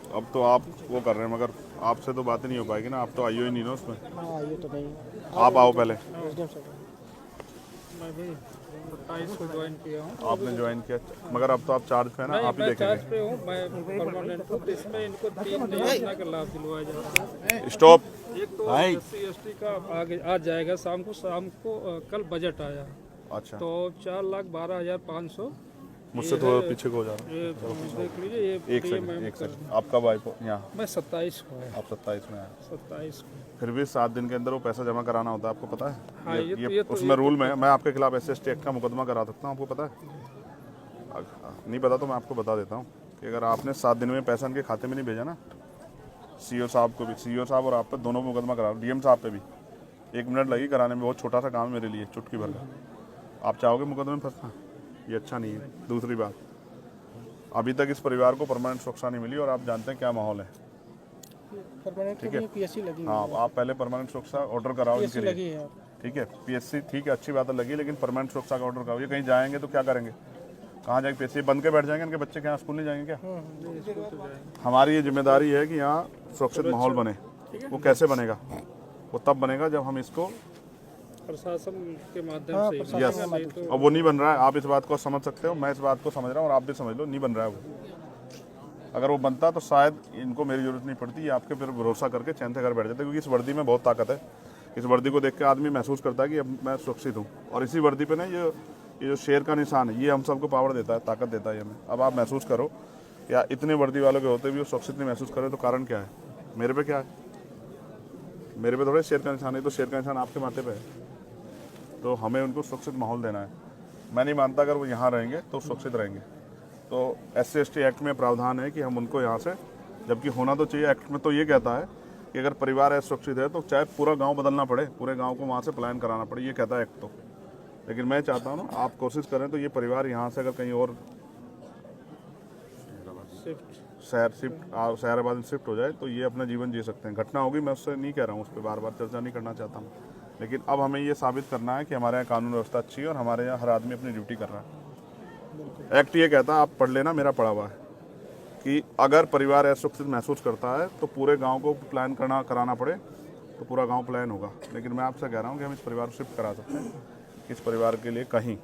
अब तो आप वो कर रहे हैं, मगर आपसे तो बात नहीं हो पाएगी ना, आप तो आइयो ही नहीं ना उसमें। हाँ ये तो नहीं। आप आओ पहले। मैं भी 27 को ज्वाइन किया हूँ। आपने ज्वाइन किया, मगर अब तो आप चार्ज पे है ना, नहीं, आप ही मैं चार्ज देखेंगे। पे हूँ, मैं परमानेंट हूँ। तो इसमें इनको 3 योजना का लाभ दिलवाया जा रहा है। स्टॉप। एक तो SC/ST का आगे आज जाएगा शाम को कल बजट आया अच्छा, तो 4,12,500। मुझसे थोड़ा पीछे को हो जा रहा ये देख लीजिए, ये है। एक सेकंड। आप कब आए यहाँ? मैं 27 को है, आप 27 में आए। 27 को। फिर भी 7 दिन के अंदर वो पैसा जमा कराना होता है, आपको पता है? हाँ, ये उसमें रूल में है। मैं आपके खिलाफ SC/ST एक्ट का मुकदमा करा सकता हूँ, आपको पता है? नहीं पता तो मैं आपको बता देता हूँ कि अगर आपने 7 दिन में पैसा इनके खाते में नहीं भेजा ना, CO साहब को भी, CO साहब और आप पे दोनों मुकदमा करा, DM साहब पे भी 1 मिनट लगी कराने में। बहुत छोटा सा काम है मेरे लिए, चुटकी भर का। आप चाहोगे मुकदमे में फंसना? ये अच्छा नहीं है। दूसरी बात, अभी तक इस परिवार को परमानेंट सुरक्षा नहीं मिली और आप जानते हैं क्या माहौल है। ठीक है, PSC लगी हाँ, आप पहले परमानेंट सुरक्षा ऑर्डर कराओ इनके लिए। लगी है। ठीक है, PSC ठीक है, अच्छी बात है, लगी, लेकिन परमानेंट सुरक्षा का ऑर्डर कराओ। ये कहीं जाएंगे तो क्या करेंगे? कहाँ जाएंगे? PSC बंद के बैठ जाएंगे? इनके बच्चे क्या स्कूल नहीं जाएंगे क्या? हमारी ये जिम्मेदारी है कि यहाँ सुरक्षित माहौल बने। वो कैसे बनेगा? वो तब बनेगा जब हम इसको, प्रशासन के माध्यम से। यस, अब वो नहीं बन रहा है। आप इस बात को समझ सकते हो, मैं इस बात को समझ रहा हूँ और आप भी समझ लो, नहीं बन रहा है वो। अगर वो बनता तो शायद इनको मेरी जरूरत नहीं पड़ती, ये आपके फिर भरोसा करके चैन से घर बैठ जाते, क्योंकि इस वर्दी में बहुत ताकत है। इस वर्दी को देख के आदमी महसूस करता है कि अब मैं सुरक्षित हूँ। और इसी वर्दी पे ना ये जो शेर का निशान है, ये हम सबको पावर देता है, ताकत देता है ये हमें। अब आप महसूस करो, या इतने वर्दी वालों के होते भी वो सुरक्षित नहीं महसूस करे, तो कारण क्या है? मेरे पे क्या है? मेरे पे थोड़े शेर का निशान है, तो शेर का निशान आपके माथे पे है। तो हमें उनको सुरक्षित माहौल देना है। मैं नहीं मानता अगर वो यहाँ रहेंगे तो सुरक्षित रहेंगे। तो SC/ST एक्ट में प्रावधान है कि हम उनको यहाँ से, जबकि होना तो चाहिए, एक्ट में तो ये कहता है कि अगर परिवार असुरक्षित है तो चाहे पूरा गांव बदलना पड़े, पूरे गांव को वहाँ से पलायन कराना पड़े, ये कहता है एक्ट तो। लेकिन मैं चाहता हूँ ना, आप कोशिश करें तो ये परिवार यहाँ से अगर कहीं और शहराबाद में शिफ्ट हो जाए तो ये अपना जीवन जी सकते हैं। घटना होगी, मैं उससे नहीं कह रहा हूँ, उस पर बार बार चर्चा नहीं करना चाहता हूँ, लेकिन अब हमें ये साबित करना है कि हमारे यहाँ कानून व्यवस्था अच्छी है और हमारे यहाँ हर आदमी अपनी ड्यूटी कर रहा है। एक्ट ये कहता है, आप पढ़ लेना, मेरा पढ़ा हुआ है, कि अगर परिवार असुरक्षित महसूस करता है तो पूरे गांव को प्लान कराना पड़े तो पूरा गांव प्लान होगा। लेकिन मैं आपसे कह रहा हूं कि हम इस परिवार को शिफ्ट करा सकते हैं, इस परिवार के लिए कहीं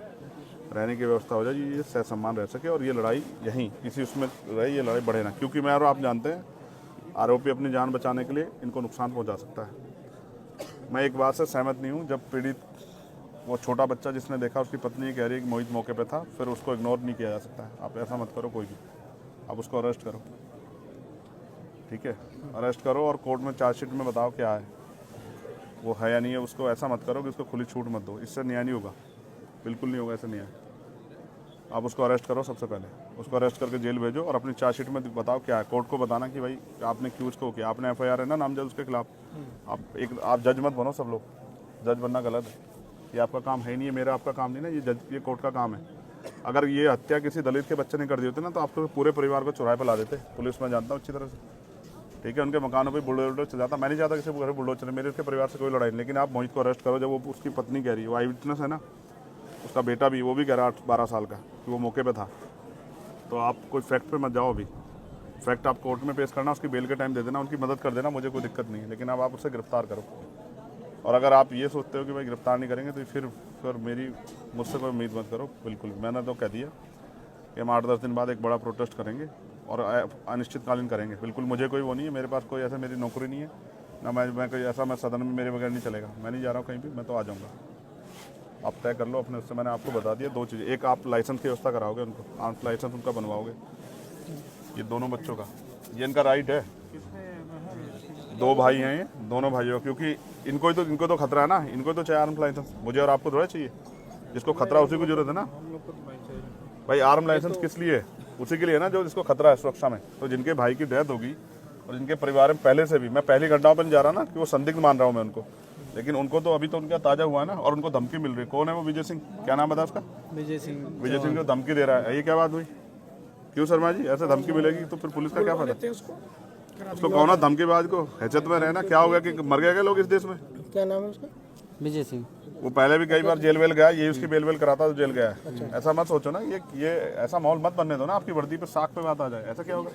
रहने की व्यवस्था हो जाए, ये सह सम्मान रह सके, और ये लड़ाई यहीं इसी उसमें रहे, ये लड़ाई बढ़े ना। क्योंकि मैं और आप जानते हैं, आरोपी अपनी जान बचाने के लिए इनको नुकसान पहुँचा सकता है। मैं एक बात से सहमत नहीं हूँ, जब पीड़ित वो छोटा बच्चा जिसने देखा, उसकी पत्नी कह रही है कि मोहित मौके पे था, फिर उसको इग्नोर नहीं किया जा सकता है। आप ऐसा मत करो कोई भी, आप उसको अरेस्ट करो, ठीक है? अरेस्ट करो और कोर्ट में चार्जशीट में बताओ क्या है, वो है या नहीं है। उसको ऐसा मत करो कि उसको खुली छूट मत दो, इससे न्याय नहीं होगा, बिल्कुल नहीं होगा ऐसे न्याय। आप उसको अरेस्ट करो, सबसे पहले उसको अरेस्ट करके जेल भेजो और अपनी चार्जशीट में बताओ क्या है। कोर्ट को बताना कि भाई आपने क्यों उसको किया, आपने FIR है ना नामजद उसके खिलाफ। आप जज मत बनो, सब लोग जज बनना गलत है, ये आपका काम है ही नहीं है, मेरा आपका काम नहीं ना, ये कोर्ट का काम है। अगर ये हत्या किसी दलित के बच्चे ने कर दी होती ना, तो आपको पूरे परिवार को चौराहे पर ला देते। पुलिस में जानता हूँ अच्छी तरह से, ठीक है? उनके मकानों पे बुलडोजर चल जाता। मैं नहीं चाहता किसी घर बुलडोजर चले, मेरे उसके परिवार से कोई लड़ाई नहीं। लेकिन आप मोहित को अरेस्ट करो, जब वो उसकी पत्नी कह रही है, वो आई विटनेस है ना, उसका बेटा भी, वो भी कह रहा 12 साल का कि वो मौके पे था। तो आप कोई फैक्ट पे मत जाओ, अभी फैक्ट आप कोर्ट में पेश करना, उसकी बेल के टाइम दे देना, उनकी मदद कर देना, मुझे कोई दिक्कत नहीं है। लेकिन अब आप उसे गिरफ्तार करो। और अगर आप ये सोचते हो कि भाई गिरफ्तार नहीं करेंगे तो फिर मुझसे कोई उम्मीद मत करो, बिल्कुल। मैंने तो कह दिया कि हम 8-10 दिन बाद एक बड़ा प्रोटेस्ट करेंगे और अनिश्चितकालीन करेंगे। बिल्कुल मुझे कोई वो नहीं है, मेरे पास कोई ऐसा मेरी नौकरी नहीं है ना, मैं कोई ऐसा, मैं सदन में मेरे बगैर नहीं चलेगा। मैं नहीं जा रहा हूँ कहीं भी, मैं तो आ जाऊँगा। आप तय कर लो अपने, उससे मैंने आपको बता दिया 2 चीज़ें। एक, आप लाइसेंस की व्यवस्था कराओगे उनको, आर्म्स लाइसेंस उनका बनवाओगे, ये दोनों बच्चों का, ये इनका राइट है। 2 भाई हैं ये, दोनों भाइयों, क्योंकि इनको तो खतरा है ना, इनको तो चाहिए आर्म लाइसेंस। मुझे और आपको थोड़ा चाहिए, जिसको खतरा उसी को जरूरत है ना भाई। आर्म लाइसेंस किस लिए? उसी के लिए ना जो जिसको खतरा है सुरक्षा में। तो जिनके भाई की डेथ होगी और जिनके परिवार में पहले से भी, मैं पहली घटनाओं पर नहीं जा रहा ना कि वो संदिग्ध मान रहा हूँ मैं उनको, लेकिन उनको तो अभी तो उनका ताजा हुआ है ना, और उनको धमकी मिल रही है। कौन है वो? विजय सिंह, क्या नाम बता उसका? विजय सिंह को धमकी दे रहा है। ये क्या बात हुई? क्यों शर्मा जी, ऐसे धमकी मिलेगी तो फिर पुलिस का क्या फायदा? उसको कहो ना धमकीबाज को, हैसियत में रहना। क्या हो गया कि मर गए क्या लोग इस देश में? क्या नाम है उसका? विजय सिंह। वो पहले भी कई बार जेल वेल गया, ये उसकी बेल वेल कराता तो जेल गया है। ऐसा मत सोचो ना, ये ऐसा माहौल मत बनने दो ना आपकी वर्दी पे साख पे बात आ जाए, ऐसा क्या होगा।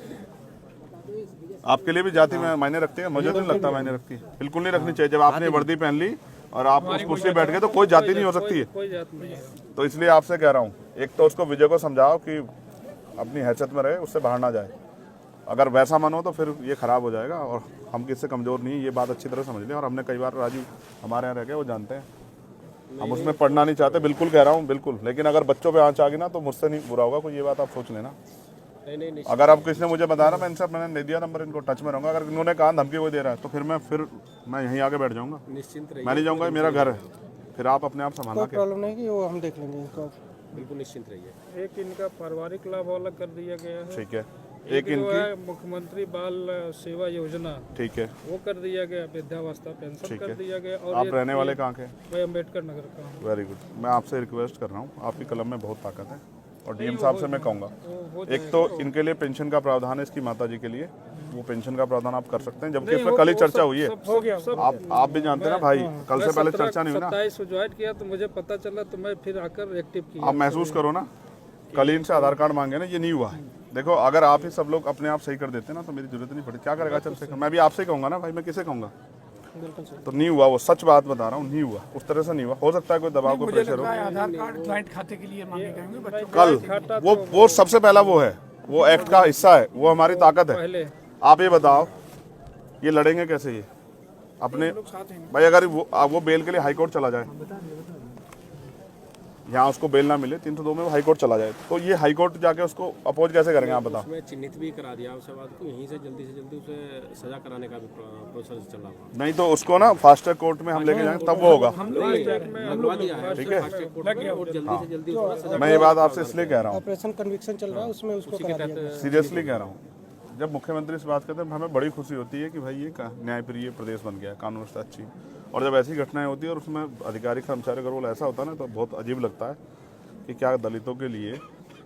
आपके लिए भी जाति में मायने रखती है, मुझे तो नहीं लगता मायने रखती है, बिल्कुल नहीं रखनी चाहिए। जब आपने वर्दी पहन ली और आप उस कुर्सी पे बैठ गए तो कोई जाति नहीं हो सकती है। कोई जात नहीं है। तो इसलिए आपसे कह रहा हूँ, एक तो उसको विजय को समझाओ कि अपनी हैसियत में रहे, उससे बाहर ना जाए। अगर वैसा मन हो तो फिर ये खराब हो जाएगा, और हम किससे कमज़ोर नहीं, ये बात अच्छी तरह समझ लें। और हमने कई बार राजू हमारे यहाँ रह गए, वो जानते हैं, हम उसमें पढ़ना नहीं चाहते, बिल्कुल कह रहा हूँ, बिल्कुल। लेकिन अगर बच्चों पे आँच आ गई ना तो मुझसे नहीं बुरा होगा कोई, ये बात आप सोच लेना। नहीं अगर आप किसी ने मुझे बताया ना, मैं इनसे मैंने नहीं दिया नंबर, इनको टच में रहूँगा। अगर इन्होंने कहा धमकी कोई दे रहा है तो फिर मैं यहीं आके बैठ जाऊँगा, निश्चिंत रहिए, मैं नहीं जाऊँगा, मेरा घर है। फिर आप अपने आप संभालना कोई प्रॉब्लम नहीं कि वो हम देख लेंगे इनको, बिल्कुल निश्चिंत रहिए। एक इनका पारिवारिक लाभ अलग कर दिया गया है, ठीक है। एक जो इनकी है मुख्यमंत्री बाल सेवा योजना ठीक है, वो कर दिया गया, वृद्धावस्था पेंशन ठीक कर है। दिया गया। और आप ये- रहने वाले कहाँ के? मैं अम्बेडकर नगर का हूँ। Very good. मैं आपसे रिक्वेस्ट कर रहा हूँ, आपकी कलम में बहुत ताकत है, और डीएम साहब से मैं कहूँगा, वो एक तो इनके लिए पेंशन का प्रावधान है, इसकी माता जी के लिए वो पेंशन का प्रावधान आप कर सकते हैं, जबकि इसमें कल ही चर्चा हुई है। हो गया सब। आप भी जानते हैं ना भाई, कल से पहले चर्चा नहीं हुई ना। 27 को ज्वाइन किया तो मुझे पता चला, तो मैं फिर आकर एक्टिव किया। आप महसूस करो ना, कल ही इनसे आधार कार्ड मांगे ना, ये नहीं हुआ है। देखो, अगर आप ही सब लोग अपने आप सही कर देते ना तो मेरी जरूरत नहीं पड़ती। क्या करेगा चंद्रशेखर, मैं भी आपसे कहूँगा ना भाई, मैं किसे कहूँगा। बिल्कुल सही। तो नहीं हुआ, वो सच बात बता रहा हूँ, नहीं हुआ, उस तरह से नहीं हुआ। हो सकता है कोई दबाव, कोई प्रेशर हो। आधार कार्ड ज्वाइंट खाते के लिए मांगे गए होंगे बच्चों कल वो सबसे पहला वो है, वो एक्ट का हिस्सा है, वो हमारी ताकत है। पहले आप ये बताओ, ये लड़ेंगे कैसे ये अपने भाई? अगर वो बेल के लिए हाई कोर्ट चला जाए, यहाँ उसको बेल ना मिले 302 में, वो हाई कोर्ट चला जाए, तो ये हाई कोर्ट जाके उसको अपोज कैसे करेंगे आप बताओ? उसमें चिन्हित भी करा दिया उसके बाद को, यहीं से जल्दी उसे सजा कराने का भी प्रोसेस चला हुआ। नहीं तो उसको ना फास्ट ट्रैक कोर्ट में हम लेके जाएंगे, तब वो होगा। लगवा दिया है, ठीक है, और जल्दी से जल्दी उसमें सजा। मैं ये बात आपसे इसलिए कह रहा हूँ, ऑपरेशन कन्विक्शन चल रहा है, उसमें उसको करा दिया गया। सीरियसली कह रहा हूँ। जब मुख्यमंत्री से बात करते हैं हमें बड़ी खुशी होती है कि भाई ये न्यायप्रिय प्रदेश बन गया है, कानून व्यवस्था अच्छी। और जब ऐसी घटनाएं होती है और उसमें अधिकारी कर्मचारी का रोल ऐसा होता है ना, तो बहुत अजीब लगता है कि क्या दलितों के लिए,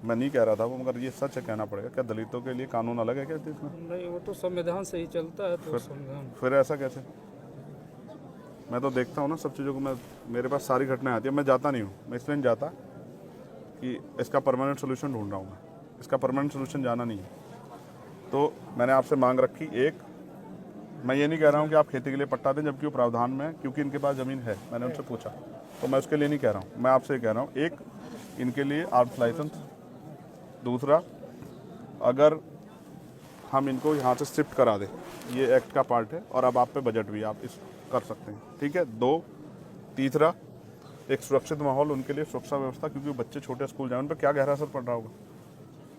मैं नहीं कह रहा था वो, मगर ये सच है, कहना पड़ेगा, क्या दलितों के लिए कानून अलग है क्या देश में? नहीं, वो तो संविधान से ही चलता है, तो संविधान। फिर ऐसा कैसे? मैं तो देखता हूँ ना सब चीज़ों को, मेरे पास सारी घटनाएं आती है, मैं जाता नहीं हूँ, मैं इसलिए नहीं जाता कि इसका परमानेंट सोल्यूशन ढूंढ रहा हूँ मैं, इसका परमानेंट सोल्यूशन जाना नहीं है। तो मैंने आपसे मांग रखी, एक, मैं ये नहीं कह रहा हूँ कि आप खेती के लिए पट्टा दें जबकि वो प्रावधान में है, क्योंकि इनके पास ज़मीन है, मैंने उनसे पूछा, तो मैं उसके लिए नहीं कह रहा हूँ। मैं आपसे कह रहा हूँ, एक, इनके लिए आर्म्स लाइसेंस, दूसरा, अगर हम इनको यहाँ से शिफ्ट करा दें, ये एक्ट का पार्ट है, और अब आप पे बजट भी आप इस कर सकते हैं, ठीक है। दो, तीसरा, एक सुरक्षित माहौल उनके लिए, सुरक्षा व्यवस्था, क्योंकि बच्चे छोटे स्कूल जाए, उन पर क्या गहरा असर पड़ रहा होगा,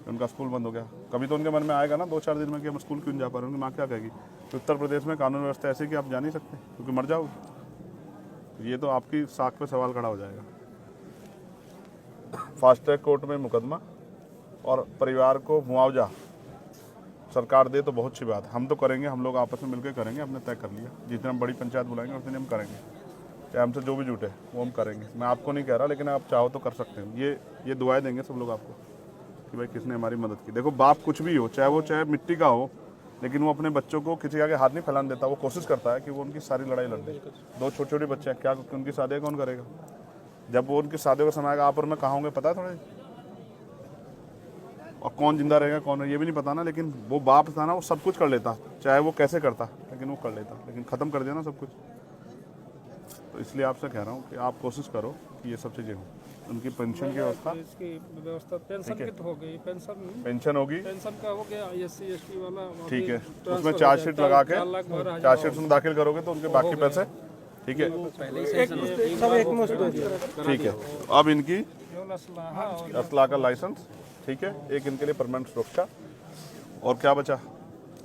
उनका स्कूल बंद हो गया। कभी तो उनके मन में आएगा ना 2-4 दिन में कि हम स्कूल क्यों नहीं जा पा रहे, उनकी माँ क्या कहेगी? तो उत्तर प्रदेश में कानून व्यवस्था ऐसी कि आप जा नहीं सकते क्योंकि मर जाओगे। ये तो आपकी साख पे सवाल खड़ा हो जाएगा। फास्ट ट्रैक कोर्ट में मुकदमा और परिवार को मुआवजा सरकार दे तो बहुत अच्छी बात है, हम तो करेंगे, हम लोग आपस में मिलकर करेंगे, हमने तय कर लिया। जितने हम बड़ी पंचायत बुलाएंगे उतने हम करेंगे, चाहे हमसे जो भी जुटे वो हम करेंगे। मैं आपको नहीं कह रहा, लेकिन आप चाहो तो कर सकते हैं। ये दुआएं देंगे सब लोग आपको कि भाई किसने हमारी मदद की। देखो, बाप कुछ भी हो, चाहे मिट्टी का हो, लेकिन वो अपने बच्चों को किसी आगे हाथ नहीं फैलाने देता। वो कोशिश करता है कि वो उनकी सारी लड़ाई लड़ दे। 2 छोटे बच्चे हैं, क्या उनकी शादी कौन करेगा? जब वो उनकी शादी का समय आएगा, आप और मैं कहाँ होंगे पता है थोड़े, और कौन जिंदा रहेगा कौन है ये भी नहीं पता ना। लेकिन वो बाप था ना, वो सब कुछ कर लेता, चाहे वो कैसे करता, लेकिन वो कर लेता, लेकिन ख़त्म कर दिया ना सब कुछ। तो इसलिए आपसे कह रहा हूँ कि आप कोशिश करो कि ये सब चीज़ें हों। उनकी पेंशन की व्यवस्था, इसकी व्यवस्था पेंशन की तो हो गई, पेंशन होगी, पेंशन का हो गया, SC ST वाला ठीक है। उसमें चार्जशीट लगा के, चार्जशीट में दाखिल करोगे तो उनके बाकी पैसे, ठीक है, सब एक मुश्त दे दिया। ठीक है। अब इनकी असला का लाइसेंस, ठीक है, एक इनके लिए परमानेंट सुरक्षा। और क्या बचा,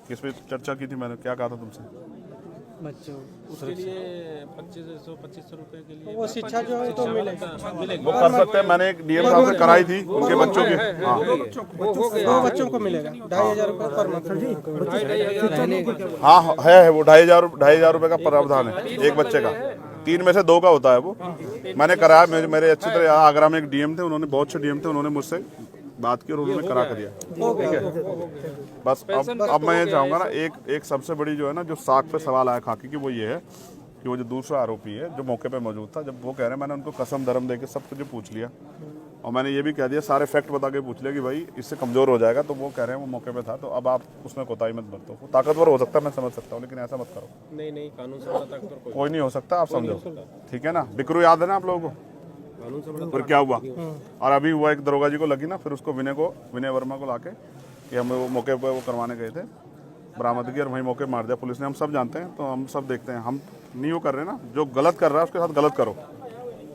किस पे चर्चा की थी मैंने, क्या कहा था तुमसे? बच्चों उसके लिए 2500 रुपए के लिए वो शिक्षा जो है तो मिलेगा, वो कर सकते हैं। मैंने एक डीएम साहब से कराई थी उनके बच्चों की, हाँ 2 बच्चों को मिलेगा 2500 रुपये पर मंथ। हाँ है वो 2500 रुपये का प्रावधान है एक बच्चे का। 3 में से 2 का होता है वो। मैंने कराया, मेरे अच्छी तरह आगरा में एक डीएम थे, उन्होंने बहुत अच्छे डीएम थे, उन्होंने मुझसे बात की और उन्होंने करा कर दिया, ठीक है। बस अब मैं ये चाहूँगा ना, एक सबसे बड़ी जो है ना, जो साख पे सवाल आया खाकी की, वो ये है कि वो जो दूसरा आरोपी है जो मौके पे मौजूद था, जब वो कह रहे हैं मैंने उनको कसम धर्म दे के सब कुछ पूछ लिया और मैंने ये भी कह दिया, सारे फैक्ट बता के पूछ लिया कि भाई इससे कमज़ोर हो जाएगा, तो वो कह रहे हैं वो मौके पे था, तो अब आप उसमें कोताही मत बरतो। वो ताकतवर हो सकता है, मैं समझ सकता हूँ, लेकिन ऐसा मत करो। नहीं कानून से बड़ा ताकतवर कोई नहीं हो सकता, आप समझो, ठीक है ना। बिकरू याद है ना आप लोगों को, कानून से बड़ा फिर क्या हुआ, और अभी हुआ एक दरोगा जी को लगी ना, फिर उसको विनय वर्मा को लाके कि हम वो मौके पर वो करवाने गए थे, बरामदगी, और वहीं मौके मार दिया पुलिस ने। हम सब जानते हैं, तो हम सब देखते हैं, हम नहीं वो कर रहे ना, जो गलत कर रहा है उसके साथ गलत करो,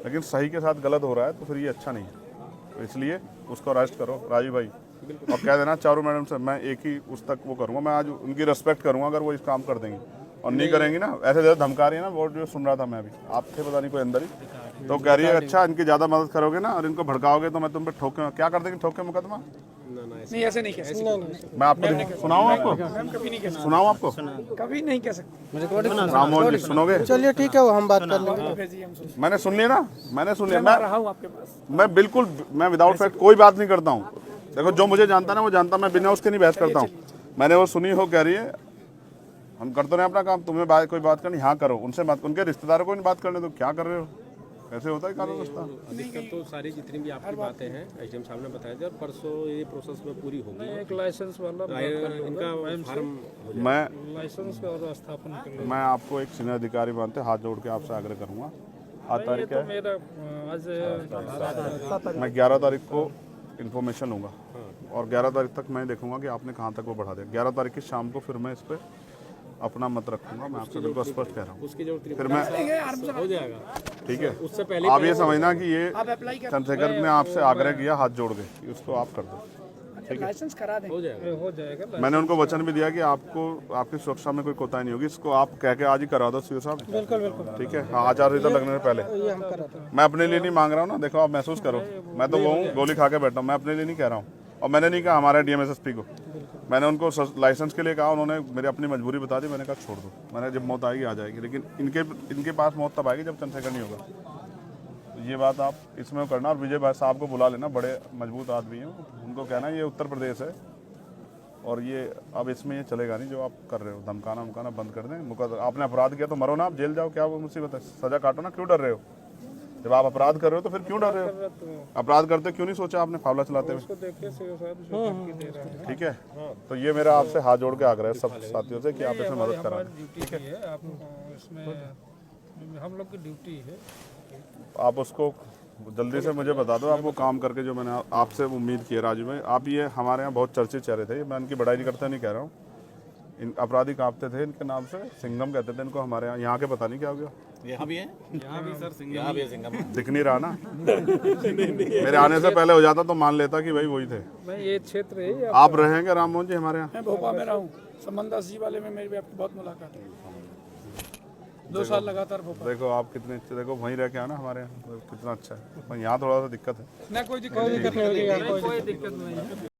लेकिन सही के साथ गलत हो रहा है तो फिर ये अच्छा नहीं है। तो इसलिए उसको अरेस्ट करो राजीव भाई, और कह देना चारू मैडम से मैं एक ही उस तक वो करूँगा, मैं आज उनकी रिस्पेक्ट करूँगा अगर वो इस काम कर देंगी, और नहीं करेंगी ना, ऐसे ज़्यादा धमका रही है ना, वो जो सुन रहा था मैं अभी, आप थे पता नहीं कोई अंदर ही, तो कह रही है अच्छा इनकी ज़्यादा मदद करोगे ना और इनको भड़काओगे तो मैं तुम पे ठोके, क्या कर देंगे, ठोके मुकदमा। नहीं ऐसे नहीं कह सकते, मैं आपको सुनाऊँ, आपको कभी नहीं कह सकते, सुनाऊँ, आपको कभी नहीं कह सकते। राममोहन जी सुनोगे। चलिए ठीक है, वो हम बात कर लेंगे। भेजिए, हम सुन मैंने सुन लिया ना, मैंने सुन लिया, मैं रहा हूँ आपके पास। मैं बिल्कुल, मैं विदाउट फैक्ट कोई बात नहीं करता हूँ। देखो जो मुझे जानता है ना वो जानता, मैं बिना उसके नहीं बहस करता हूँ। मैंने वो सुनी हो, कह रही है हम करते रहे अपना काम, तुम्हें कोई बात करनी हाँ करो, उनसे बात, उनके रिश्तेदारों को नहीं बात करने, तो क्या कर रहे हो, कैसे होता है कानून व्यवस्था। अधिकतर तो सारी जितनी भी आपकी बातें हैं एसडीएम साहब ने बताया था, और परसों ये प्रोसेस में पूरी होगी, एक लाइसेंस वाला इनका फार्म लाइसेंस और स्थापन कर मैं आपको एक सीनियर अधिकारी मानते हाथ जोड़ के आपसे आग्रह करूंगा, 8 तारीख तो है, मेरा आज मैं 11 तारीख को इन्फॉर्मेशन लूँगा और 11 तारीख तक मैं देखूंगा कि आपने कहाँ तक वो बढ़ा दिया। 11 तारीख की शाम को फिर मैं इस पर अपना मत रखूंगा, मैं आपसे बिल्कुल स्पष्ट कह रहा हूँ। उसकी जरूरत नहीं, फिर मैं हो जाएगा, ठीक है, उससे पहले आप ये समझना कि ये आप अप्लाई कर, चंद्रशेखर ने आपसे आग्रह किया हाथ जोड़ के कि उसको आप कर दो, लाइसेंस करा दें। हो जाएगा। हो जाएगा। मैंने उनको वचन भी दिया कि आपको आपकी सुरक्षा में कोई कोताही नहीं होगी, इसको आप कह के आज ही करा दो सीओ साहब। बिल्कुल बिल्कुल, ठीक है, हाँ, आचार संहिता लगने से पहले। ये हम कराते हैं। मैं अपने लिए नहीं मांग रहा हूँ ना, देखो आप महसूस करो, मैं तो वो हूँ गोली खा के बैठा हूँ, मैं अपने लिए नहीं कह रहा हूँ। और मैंने नहीं कहा हमारे डीएमएसएसपी को, मैंने उनको लाइसेंस के लिए कहा, उन्होंने मेरी अपनी मजबूरी बता दी, मैंने कहा छोड़ दो, मैंने जब मौत आएगी आ जाएगी, लेकिन इनके पास मौत तब आएगी जब चंद्रशेखर नहीं होगा। तो ये बात आप इसमें करना, और विजय भाई साहब को बुला लेना, बड़े मजबूत आदमी हैं, उनको कहना ये उत्तर प्रदेश है और ये अब इसमें ये चलेगा नहीं जो आप कर रहे हो, धमकाना उमकाना बंद कर दें। आपने अपराध किया तो मरो ना, आप जेल जाओ, क्या वो मुसीबत है, सजा काटो ना, क्यों डर रहे हो। जब आप अपराध कर रहे हो तो फिर क्यों डर रहे हो, अपराध करते क्यों नहीं सोचा आपने फावला चलाते हुए। उसको देखिए सीओ साहब जो धमकी दे रहा है, ठीक है, तो ये मेरा आपसे हाथ जोड़ के आग्रह है सब साथियों से कि आप इसमें मदद करा दें। ड्यूटी है, आप इसमें हम लोग की ड्यूटी है। आप उसको जल्दी से मुझे बता दो, आप वो काम करके जो मैंने आपसे उम्मीद की है राजू भाई। आप ये हमारे यहाँ बहुत चर्चित चेहरे थे, मैं इनकी बड़ाई नहीं करता, नहीं कह रहा हूँ, इन अपराधी कांपते थे इनके नाम से, सिंघम कहते थे इनको हमारे यहाँ के पता नहीं क्या हो गया, यहाँ भी है, यहाँ भी सर सिंघम, यहाँ भी है सिंघम। दिख नहीं रहा ना मेरे आने से पहले हो जाता तो मान लेता कि भाई वही थे। मैं ये क्षेत्र है, आप रहेंगे राममोहन जी हमारे यहाँ। मैं भोपाल में रहा हूँ, संबंदास जी वाले में मेरी भी आपकी बहुत मुलाकात है, 2 साल लगातार भोपाल। देखो आप कितने अच्छे, देखो वहीं रह के आना हमारे यहाँ, कितना अच्छा है, पर यहाँ थोड़ा सा दिक्कत है। ना कोई दिक्कत नहीं, कोई दिक्कत नहीं है।